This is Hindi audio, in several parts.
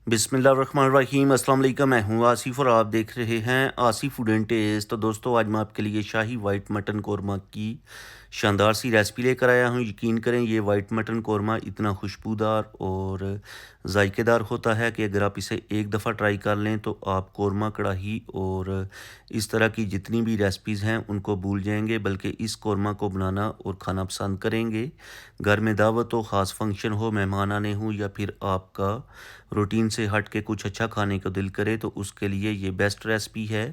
बिस्मिल्लाहिर्रहमानिर्रहीम अस्सलाम वालेकुम। मैं हूँ आसिफ और आप देख रहे हैं आसिफ फूड एंड टेस्ट। तो दोस्तों, आज मैं आपके लिए शाही वाइट मटन कौरमा की शानदार सी रेसिपी लेकर आया हूँ। यकीन करें, ये वाइट मटन कौरमा इतना खुशबूदार और जायकेदार होता है कि अगर आप इसे एक दफ़ा ट्राई कर लें तो आप कौरमा कढ़ाई और इस तरह की जितनी भी रेसिपीज़ हैं उनको भूल जाएंगे, बल्कि इस कौरमा को बनाना और खाना पसंद करेंगे। घर में दावत हो, ख़ास फंक्शन हो, मेहमान आने हों, या फिर आपका रूटीन से हट के कुछ अच्छा खाने को दिल करे तो उसके लिए ये बेस्ट रेसिपी है।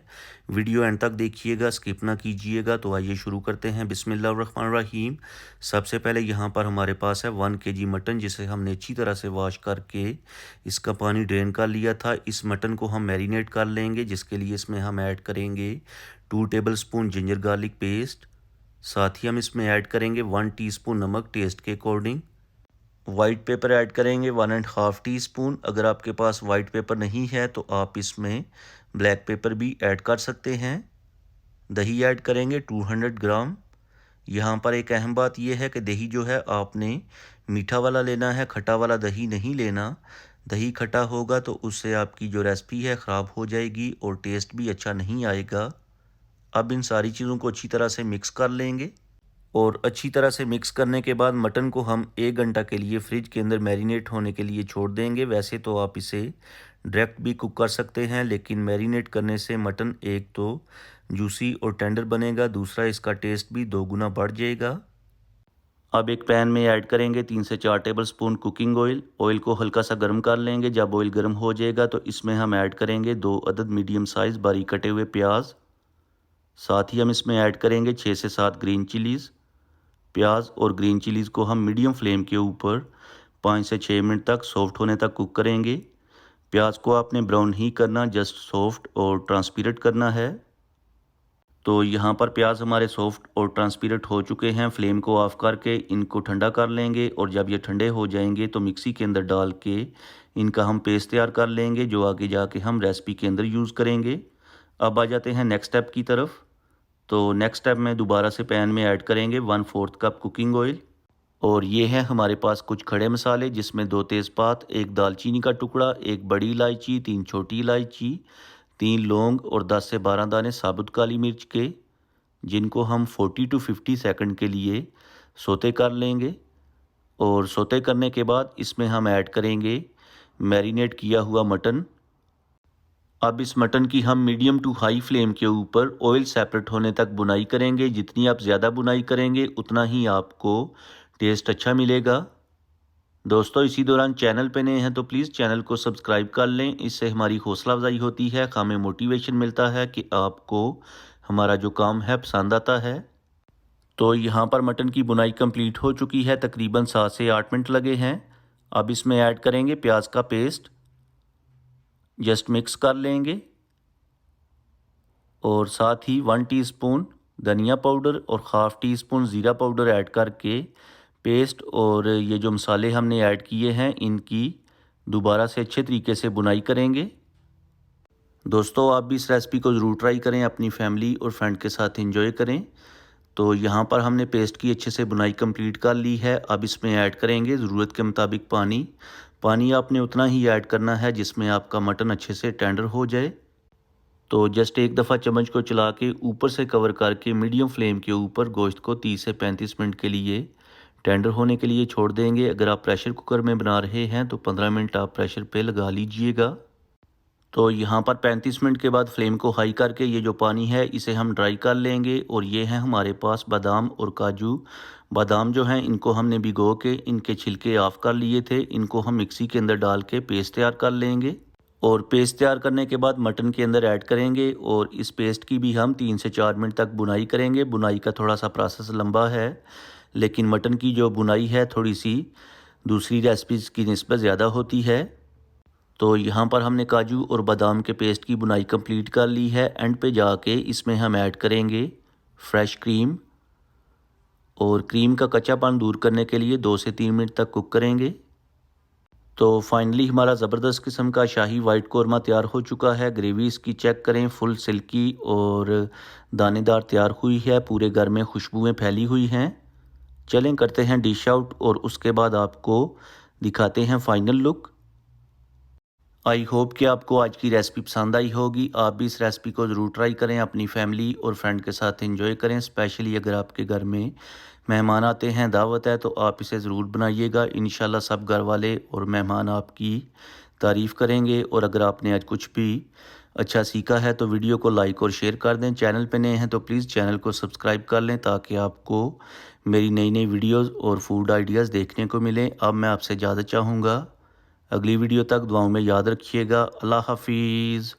वीडियो एंड तक देखिएगा, स्किप ना कीजिएगा। तो आइए शुरू करते हैं। बिस्मिल्लाहिर्रहमानिर्रहीम। सबसे पहले यहाँ पर हमारे पास है 1 केजी मटन, जिसे हमने अच्छी तरह से वॉश करके इसका पानी ड्रेन कर लिया था। इस मटन को हम मैरिनेट कर लेंगे, जिसके लिए इसमें हम ऐड करेंगे 2 table spoon ginger garlic paste. साथ ही हम इसमें ऐड करेंगे 1 टीस्पून नमक टेस्ट के अकॉर्डिंग। वाइट पेपर ऐड करेंगे 1.5 टीस्पून। अगर आपके पास वाइट पेपर नहीं है तो आप इसमें ब्लैक पेपर भी ऐड कर सकते हैं। दही ऐड करेंगे 200 ग्राम। यहाँ पर एक अहम बात यह है कि दही जो है आपने मीठा वाला लेना है, खट्टा वाला दही नहीं लेना। दही खट्टा होगा तो उससे आपकी जो रेसिपी है ख़राब हो जाएगी और टेस्ट भी अच्छा नहीं आएगा। अब इन सारी चीज़ों को अच्छी तरह से मिक्स कर लेंगे और अच्छी तरह से मिक्स करने के बाद मटन को हम 1 घंटा के लिए फ्रिज के अंदर मैरिनेट होने के लिए छोड़ देंगे। वैसे तो आप इसे डायरेक्ट भी कुक कर सकते हैं, लेकिन मैरिनेट करने से मटन एक तो जूसी और टेंडर बनेगा, दूसरा इसका टेस्ट भी 2 गुना बढ़ जाएगा। अब एक पैन में ऐड करेंगे 3 से 4 table spoon cooking oil. Oil को हल्का सा गर्म कर लेंगे। जब ऑयल गर्म हो जाएगा तो इसमें हम ऐड करेंगे 2 अदद मीडियम साइज़ बारीक कटे हुए प्याज। साथ ही हम इसमें ऐड करेंगे 6 से 7 ग्रीन चिलीज़। प्याज और ग्रीन चिलीज़ को हम मीडियम फ्लेम के ऊपर 5 से 6 मिनट तक सॉफ्ट होने तक कुक करेंगे। प्याज को आपने ब्राउन ही करना, जस्ट सॉफ्ट और ट्रांसपेरेंट करना है। तो यहाँ पर प्याज हमारे सॉफ्ट और ट्रांसपेरेंट हो चुके हैं। फ्लेम को ऑफ करके इनको ठंडा कर लेंगे और जब ये ठंडे हो जाएंगे तो मिक्सी के अंदर डाल के इनका हम पेस्ट तैयार कर लेंगे, जो आगे जाके हम रेसिपी के अंदर यूज़ करेंगे। अब आ जाते हैं नेक्स्ट स्टेप की तरफ। तो नेक्स्ट स्टेप में दोबारा से पैन में ऐड करेंगे 1/4 कप कुकिंग ऑयल। और ये है हमारे पास कुछ खड़े मसाले, जिसमें 2 तेज़पात, 1 दालचीनी का टुकड़ा, 1 बड़ी इलायची, 3 छोटी इलायची, 3 लौंग और 10 से 12 दाने साबुत काली मिर्च के, जिनको हम 40 टू 50 सेकंड के लिए सोते कर लेंगे। और सोते करने के बाद इसमें हम ऐड करेंगे मैरिनेट किया हुआ मटन। अब इस मटन की हम मीडियम टू हाई फ्लेम के ऊपर ऑयल सेपरेट होने तक बुनाई करेंगे। जितनी आप ज़्यादा बुनाई करेंगे उतना ही आपको टेस्ट अच्छा मिलेगा। दोस्तों, इसी दौरान चैनल पे नए हैं तो प्लीज़ चैनल को सब्सक्राइब कर लें। इससे हमारी हौसला अफजाई होती है, हमें मोटिवेशन मिलता है कि आपको हमारा जो काम है पसंद आता है। तो यहाँ पर मटन की बुनाई कंप्लीट हो चुकी है, तकरीबन 7 से 8 मिनट लगे हैं। अब इसमें ऐड करेंगे प्याज का पेस्ट, जस्ट मिक्स कर लेंगे। और साथ ही 1 टीस्पून धनिया पाउडर और हाफ़ टी स्पून ज़ीरा पाउडर ऐड करके पेस्ट और ये जो मसाले हमने ऐड किए हैं इनकी दोबारा से अच्छे तरीके से बुनाई करेंगे। दोस्तों, आप भी इस रेसिपी को ज़रूर ट्राई करें, अपनी फैमिली और फ्रेंड के साथ एंजॉय करें। तो यहाँ पर हमने पेस्ट की अच्छे से बुनाई कंप्लीट कर ली है। अब इसमें ऐड करेंगे ज़रूरत के मुताबिक पानी। पानी आपने उतना ही ऐड करना है जिसमें आपका मटन अच्छे से टेंडर हो जाए। तो जस्ट एक दफ़ा चम्मच को चला के ऊपर से कवर करके मीडियम फ्लेम के ऊपर गोश्त को 30 से 35 मिनट के लिए टेंडर होने के लिए छोड़ देंगे। अगर आप प्रेशर कुकर में बना रहे हैं तो 15 मिनट आप प्रेशर पे लगा लीजिएगा। तो यहाँ पर 35 मिनट के बाद फ्लेम को हाई करके ये जो पानी है इसे हम ड्राई कर लेंगे। और ये है हमारे पास बादाम और काजू। बादाम जो हैं इनको हमने भिगो के इनके छिलके ऑफ कर लिए थे, इनको हम मिक्सी के अंदर डाल के पेस्ट तैयार कर लेंगे। और पेस्ट तैयार करने के बाद मटन के अंदर ऐड करेंगे और इस पेस्ट की भी हम 3 से 4 मिनट तक बुनाई करेंगे। बुनाई का थोड़ा सा प्रोसेस लंबा है, लेकिन मटन की जो बुनाई है थोड़ी सी दूसरी रेसिपीज़ की निस्बत ज़्यादा होती है। तो यहाँ पर हमने काजू और बादाम के पेस्ट की बुनाई कंप्लीट कर ली है। एंड पे जाके इसमें हम ऐड करेंगे फ्रेश क्रीम और क्रीम का कच्चापन दूर करने के लिए 2 से 3 मिनट तक कुक करेंगे। तो फाइनली हमारा ज़बरदस्त किस्म का शाही वाइट कौरमा तैयार हो चुका है। ग्रेवी इसकी चेक करें, फुल सिल्की और दानेदार तैयार हुई है। पूरे घर में खुशबुएं फैली हुई हैं। चलें करते हैं डिश आउट और उसके बाद आपको दिखाते हैं फाइनल लुक। आई होप कि आपको आज की रेसिपी पसंद आई होगी। आप भी इस रेसिपी को ज़रूर ट्राई करें, अपनी फैमिली और फ्रेंड के साथ एंजॉय करें। स्पेशली अगर आपके घर में मेहमान आते हैं, दावत है, तो आप इसे ज़रूर बनाइएगा। इंशाल्लाह सब घर वाले और मेहमान आपकी तारीफ़ करेंगे। और अगर आपने आज कुछ भी अच्छा सीखा है तो वीडियो को लाइक और शेयर कर दें। चैनल पे नए हैं तो प्लीज़ चैनल को सब्सक्राइब कर लें ताकि आपको मेरी नई नई वीडियोज़ और फूड आइडियाज़ देखने को मिलें। अब मैं आपसे इजाज़त चाहूँगा, अगली वीडियो तक दुआओं में याद रखिएगा। अल्लाह हाफिज़।